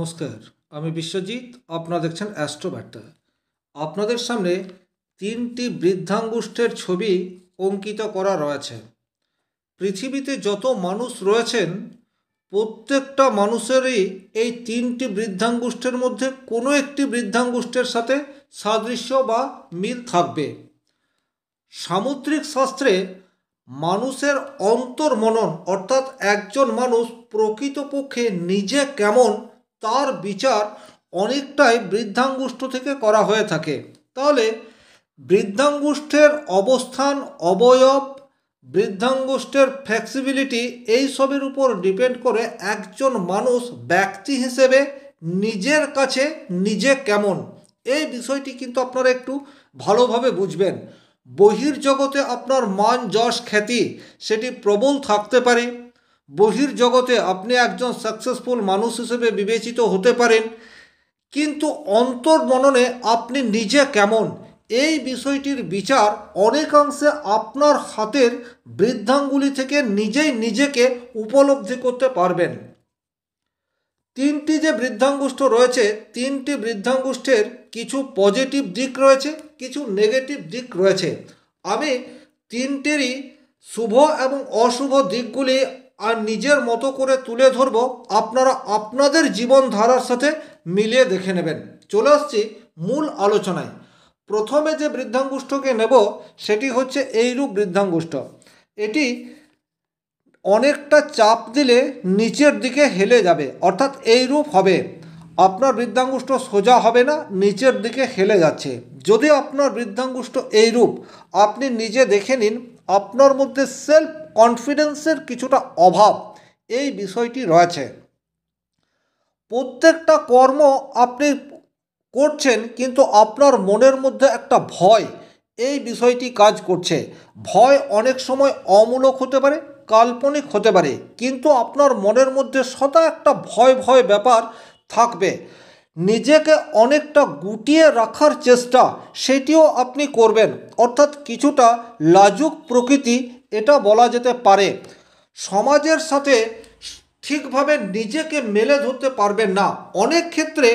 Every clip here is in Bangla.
নমস্কার, আমি বিশ্বজিৎ। আপনারা দেখছেন অ্যাস্ট্রোবার্তা। আপনাদের সামনে তিনটি বৃদ্ধাঙ্গুষ্ঠের ছবি অঙ্কিত করা রয়েছে। পৃথিবীতে যত মানুষ রয়েছেন প্রত্যেকটা মানুষেরই এই তিনটি বৃদ্ধাঙ্গুষ্ঠের মধ্যে কোনো একটি বৃদ্ধাঙ্গুষ্ঠের সাথে সাদৃশ্য বা মিল থাকবে। সামুদ্রিক শাস্ত্রে মানুষের অন্তর্মনন অর্থাৎ একজন মানুষ প্রকৃতপক্ষে নিজে কেমন তার বিচার অনেকটাই বৃদ্ধাঙ্গুষ্ঠ থেকে করা হয়ে থাকে। তাহলে বৃদ্ধাঙ্গুষ্ঠের অবস্থান, অবয়ব, বৃদ্ধাঙ্গুষ্ঠের ফ্লেক্সিবিলিটি এইসবের উপর ডিপেন্ড করে একজন মানুষ ব্যক্তি হিসেবে নিজের কাছে নিজে কেমন, এই বিষয়টি কিন্তু আপনারা একটু ভালোভাবে বুঝবেন। বহির্জগতে আপনার মান যশ খ্যাতি সেটি প্রবল থাকতে পারে, বহির্জগতে আপনি একজন সাকসেসফুল মানুষ হিসেবে বিবেচিত হতে পারেন, কিন্তু অন্তর্মননে আপনি নিজে কেমন এই বিষয়টির বিচার অনেকাংশে আপনার হাতের বৃদ্ধাঙ্গুলি থেকে নিজেই নিজেকে উপলব্ধি করতে পারবেন। তিনটি যে বৃদ্ধাঙ্গুষ্ঠ রয়েছে, তিনটি বৃদ্ধাঙ্গুষ্ঠের কিছু পজিটিভ দিক রয়েছে, কিছু নেগেটিভ দিক রয়েছে। আমি তিনটেরই শুভ এবং অশুভ দিকগুলি আর নিজের মতো করে তুলে ধরব, আপনারা আপনাদের জীবনধারার সাথে মিলিয়ে দেখে নেবেন। চলে আসছি মূল আলোচনায়। প্রথমে যে বৃদ্ধাঙ্গুষ্ঠকে নেব সেটি হচ্ছে এইরূপ বৃদ্ধাঙ্গুষ্ঠ। এটি অনেকটা চাপ দিলে নিচের দিকে হেলে যাবে, অর্থাৎ এইরূপ হবে। আপনার বৃদ্ধাঙ্গুষ্ঠ সোজা হবে না, নিচের দিকে হেলে যাচ্ছে। যদি আপনার বৃদ্ধাঙ্গুষ্ঠ এইরূপ, আপনি নিজে দেখে নিন আপনার মধ্যে সেলফ কনফিডেন্সের কিছুটা অভাব এই বিষয়টি রয়েছে। প্রত্যেকটা কর্ম আপনি করছেন কিন্তু আপনার মনের মধ্যে একটা ভয় এই বিষয়টি কাজ করছে। ভয় অনেক সময় অমূলক হতে পারে, কাল্পনিক হতে পারে, কিন্তু আপনার মনের মধ্যে সদা একটা ভয় ভয় ব্যাপার থাকবে। নিজেকে অনেকটা গুটিয়ে রাখার চেষ্টা সেটিও আপনি করবেন, অর্থাৎ কিছুটা লাজুক প্রকৃতি এটা বলা যেতে পারে। সমাজের সাথে ঠিকভাবে নিজেকে মেলে ধরতে পারবেন না। অনেক ক্ষেত্রে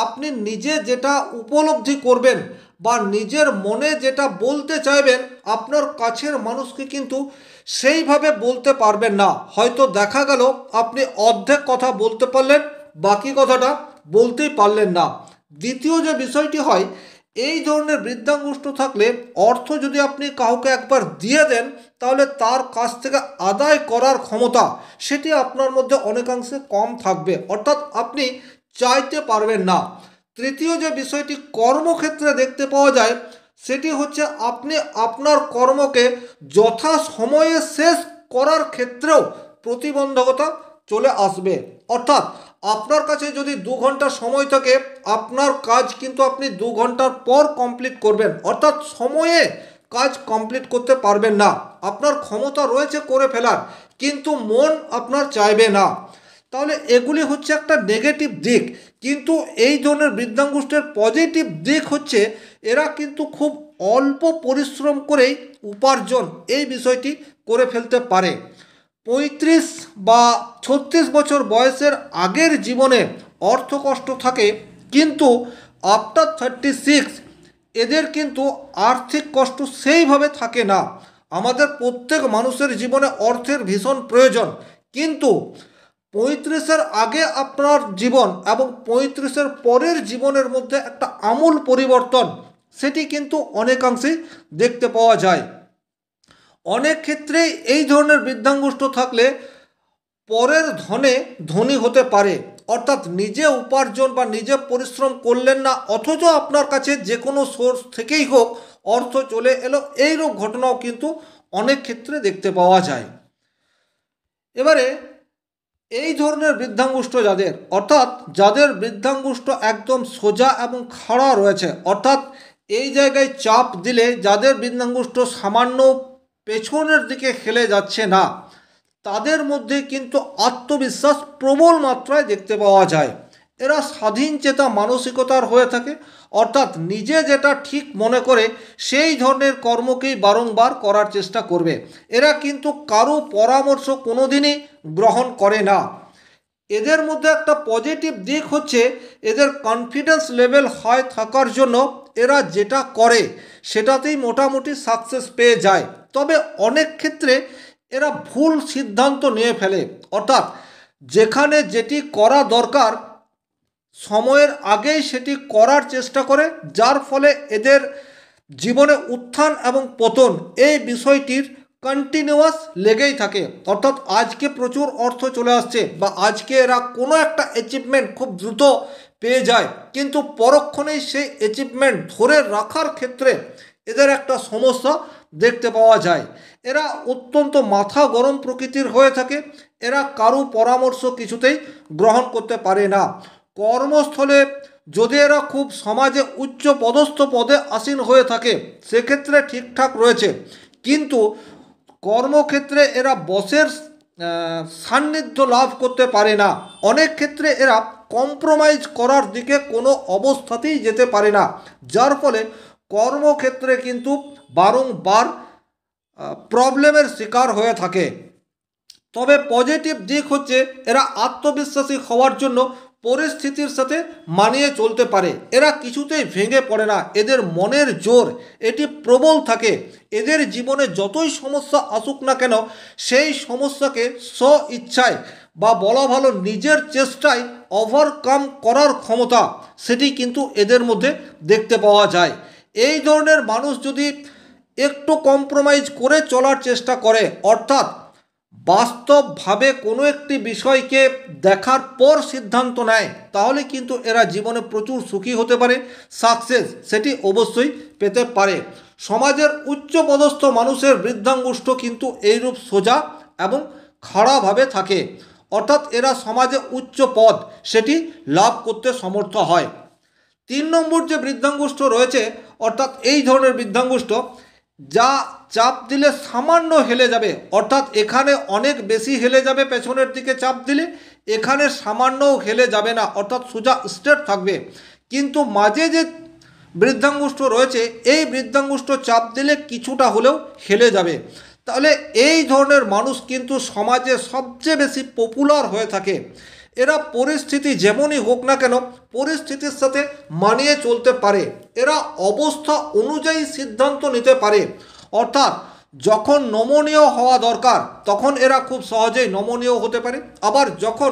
আপনি নিজে যেটা উপলব্ধি করবেন বা নিজের মনে যেটা বলতে চাইবেন, আপনার কাছের মানুষকে কিন্তু সেইভাবে বলতে পারবেন না। হয়তো দেখা গেল আপনি অর্ধেক কথা বলতে পারলেন, বাকি কথাটা বলতেই পারলেন না। দ্বিতীয় যে বিষয়টি হয়, এই ধরনের বৃদ্ধাঙ্গুষ্ঠ থাকলে অর্থ যদি আপনি কাউকে একবার দিয়ে দেন তাহলে তার কাছ থেকে আদায় করার ক্ষমতা সেটি আপনার মধ্যে অনেকাংশে কম থাকবে, অর্থাৎ আপনি চাইতে পারবেন না। তৃতীয় যে বিষয়টি কর্মক্ষেত্রে দেখতে পাওয়া যায় সেটি হচ্ছে আপনি আপনার কর্মকে যথা সময়ে শেষ করার ক্ষেত্রেও প্রতিবন্ধকতা চলে আসবে। অর্থাৎ আপনার কাছে যদি 2 ঘন্টা সময় থাকে, আপনার কাজ কিন্তু আপনি 2 ঘন্টার পর কমপ্লিট করবেন, অর্থাৎ সময়ে কাজ কমপ্লিট করতে পারবেন না। আপনার ক্ষমতা রয়েছে করে ফেলার, কিন্তু মন আপনার চাইবে না। তাহলে এগুলি হচ্ছে একটা নেগেটিভ দিক। কিন্তু এই ধরনের বৃদ্ধাঙ্গুষ্ঠের পজিটিভ দিক হচ্ছে এরা কিন্তু খুব অল্প পরিশ্রম করেই উপার্জন এই বিষয়টি করে ফেলতে পারে। 35 বা 36 বছর বয়সের আগের জীবনে অর্থ কষ্ট থাকে, কিন্তু আফটার 36 এদের কিন্তু আর্থিক কষ্ট সেইভাবে থাকে না। আমাদের প্রত্যেক মানুষের জীবনে অর্থের ভীষণ প্রয়োজন, কিন্তু 35-এর আগে আপনার জীবন এবং 35-এর পরের জীবনের মধ্যে একটা আমূল পরিবর্তন সেটি কিন্তু অনেকাংশেই দেখতে পাওয়া যায়। অনেক ক্ষেত্রেই এই ধরনের বৃদ্ধাঙ্গুষ্ঠ থাকলে পরের ধনে ধনী হতে পারে, অর্থাৎ নিজে উপার্জন বা নিজে পরিশ্রম করলেন না, অথচ আপনার কাছে যে কোনো সোর্স থেকেই হোক অর্থ চলে এলো, এইরূপ ঘটনাও কিন্তু অনেক ক্ষেত্রে দেখতে পাওয়া যায়। এবারে এই ধরনের বৃদ্ধাঙ্গুষ্ঠ যাদের, অর্থাৎ যাদের বৃদ্ধাঙ্গুষ্ঠ একদম সোজা এবং খাড়া রয়েছে, অর্থাৎ এই জায়গায় চাপ দিলে যাদের বৃদ্ধাঙ্গুষ্ঠ সামান্য পেছনের দিকে খেলে যাচ্ছে না, তাদের মধ্যে কিন্তু আত্মবিশ্বাস প্রবল মাত্রায় দেখতে পাওয়া যায়। এরা স্বাধীন চেতা মানসিকতার হয়ে থাকে, অর্থাৎ নিজে যেটা ঠিক মনে করে সেই ধরনের কর্মকেই বারংবার করার চেষ্টা করবে। এরা কিন্তু কারো পরামর্শ কোনোদিনই গ্রহণ করে না। এদের মধ্যে একটা পজিটিভ দিক হচ্ছে এদের কনফিডেন্স লেভেল হাই থাকার জন্য এরা যেটা করে সেটাতেই মোটামুটি সাকসেস পেয়ে যায়। তবে অনেক ক্ষেত্রে এরা ভুল সিদ্ধান্ত নিয়ে ফেলে, অর্থাৎ যেখানে যেটি করা দরকার সময়ের আগেই সেটি করার চেষ্টা করে, যার ফলে এদের জীবনে উত্থান এবং পতন এই বিষয়টির কন্টিনিউয়াস লেগেই থাকে। অর্থাৎ আজকে প্রচুর অর্থ চলে আসছে বা আজকে এরা কোনো একটা অ্যাচিভমেন্ট খুব দ্রুত পেয়ে যায়, কিন্তু পরক্ষণেই সেই অ্যাচিভমেন্ট ধরে রাখার ক্ষেত্রে এদের একটা সমস্যা দেখতে পাওয়া যায়। এরা অত্যন্ত মাথা গরম প্রকৃতির হয়ে থাকে। এরা কারো পরামর্শ কিছুতেই গ্রহণ করতে পারে না। কর্মস্থলে যদি এরা খুব সমাজে উচ্চ পদস্থ পদে আসীন হয়ে থাকে সেক্ষেত্রে ঠিকঠাক রয়েছে, কিন্তু কর্মক্ষেত্রে এরা বসের সান্নিধ্য লাভ করতে পারে না। অনেক ক্ষেত্রে এরা কম্প্রোমাইজ করার দিকে কোনো অবস্থাতেই যেতে পারে না, যার ফলে কর্মক্ষেত্রে কিন্তু বারংবার প্রবলেমের শিকার হয়ে থাকে। তবে পজিটিভ দিক হচ্ছে এরা আত্মবিশ্বাসী হওয়ার জন্য পরিস্থিতির সাথে মানিয়ে চলতে পারে। এরা কিছুতেই ভেঙে পড়ে না। এদের মনের জোর এটি প্রবল থাকে। এদের জীবনে যতই সমস্যা আসুক না কেন সেই সমস্যাকে স্ব ইচ্ছায় বা বলা ভালো নিজের চেষ্টায় ওভারকাম করার ক্ষমতা সেটি কিন্তু এদের মধ্যে দেখতে পাওয়া যায়। এই ধরনের মানুষ যদি একটু কম্প্রোমাইজ করে চলার চেষ্টা করে, অর্থাৎ বাস্তবভাবে কোনো একটি বিষয়কে দেখার পর সিদ্ধান্ত নেয়, তাহলে কিন্তু এরা জীবনে প্রচুর সুখী হতে পারে, সাকসেস সেটি অবশ্যই পেতে পারে। সমাজের উচ্চপদস্থ মানুষের বৃদ্ধাঙ্গুষ্ঠ কিন্তু এইরূপ সোজা এবং খাড়াভাবে থাকে, অর্থাৎ এরা সমাজে উচ্চ পদ সেটি লাভ করতে সমর্থ হয়। 3 নম্বর যে বৃদ্ধাঙ্গুষ্ঠ রয়েছে, অর্থাৎ এই ধরনের বৃদ্ধাঙ্গুষ্ঠ যা চাপ দিলে সামান্য হেলে যাবে, অর্থাৎ এখানে অনেক বেশি হেলে যাবে পেছনের দিকে চাপ দিলে, এখানে সামান্যও হেলে যাবে না, অর্থাৎ সোজা স্ট্রেট থাকবে। কিন্তু মাঝে যে বৃদ্ধাঙ্গুষ্ঠ রয়েছে এই বৃদ্ধাঙ্গুষ্ঠ চাপ দিলে কিছুটা হলেও হেলে যাবে। তাহলে এই ধরনের মানুষ কিন্তু সমাজে সবচেয়ে বেশি পপুলার হয়ে থাকে। এরা পরিস্থিতি যেমনই হোক না কেন পরিস্থিতির সাথে মানিয়ে চলতে পারে। এরা অবস্থা অনুযায়ী সিদ্ধান্ত নিতে পারে, অর্থাৎ যখন নমনীয় হওয়া দরকার তখন এরা খুব সহজেই নমনীয় হতে পারে, আবার যখন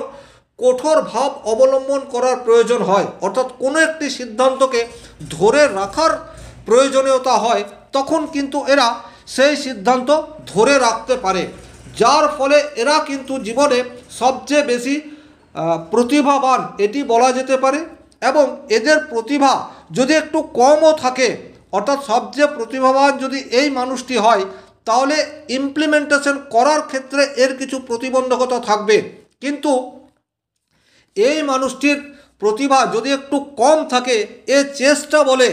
কঠোর ভাব অবলম্বন করার প্রয়োজন হয়, অর্থাৎ কোনো একটি সিদ্ধান্তকে ধরে রাখার প্রয়োজনীয়তা হয়, তখন কিন্তু এরা সেই সিদ্ধান্ত ধরে রাখতে পারে, যার ফলে এরা কিন্তু জীবনে সবচেয়ে বেশি প্রতিভাবান এটি বলা যেতে পারে। এবং এদের প্রতিভা যদি একটু কমও থাকে, অর্থাৎ সবচেয়ে প্রতিভাবান যদি এই মানুষটি হয় তাহলে ইমপ্লিমেন্টেশন করার ক্ষেত্রে এর কিছু প্রতিবন্ধকতা থাকবে, কিন্তু এই মানুষটির প্রতিভা যদি একটু কম থাকে এ চেষ্টা বলে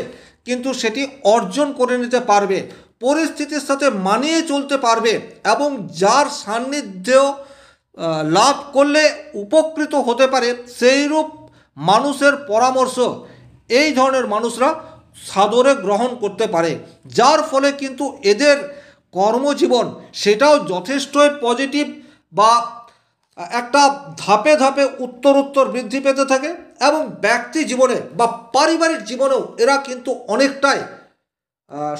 কিন্তু সেটি অর্জন করে নিতে পারবে, পরিস্থিতির সাথে মানিয়ে চলতে পারবে এবং যার সান্নিধ্য লাভ করলে উপকৃত হতে পারে সেইরূপ মানুষের পরামর্শ এই ধরনের মানুষরা সাদরে গ্রহণ করতে পারে, যার ফলে কিন্তু এদের কর্মজীবন সেটাও যথেষ্টই পজিটিভ বা একটা ধাপে ধাপে উত্তরোত্তর বৃদ্ধি পেতে থাকে। এবং ব্যক্তি জীবনে বা পারিবারিক জীবনেও এরা কিন্তু অনেকটাই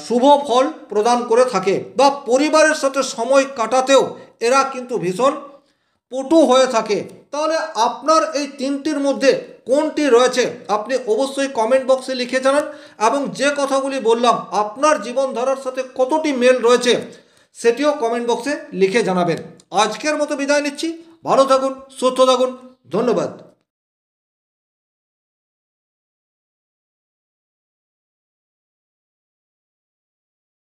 শুভ ফল প্রদান করে থাকে, বা পরিবারের সাথে সময় কাটাতেও এরা কিন্তু ভীষণ পটু হয়ে থাকে। তাহলে আপনার এই তিনটির মধ্যে কোনটি রয়েছে আপনি অবশ্যই কমেন্ট বক্সে লিখে জানান, এবং যে কথাগুলি বললাম আপনার জীবনধারার সাথে কতটি মেল রয়েছে সেটিও কমেন্ট বক্সে লিখে জানাবেন। আজকের মতো বিদায় নিচ্ছি, ভালো থাকুন, সুস্থ থাকুন, ধন্যবাদ।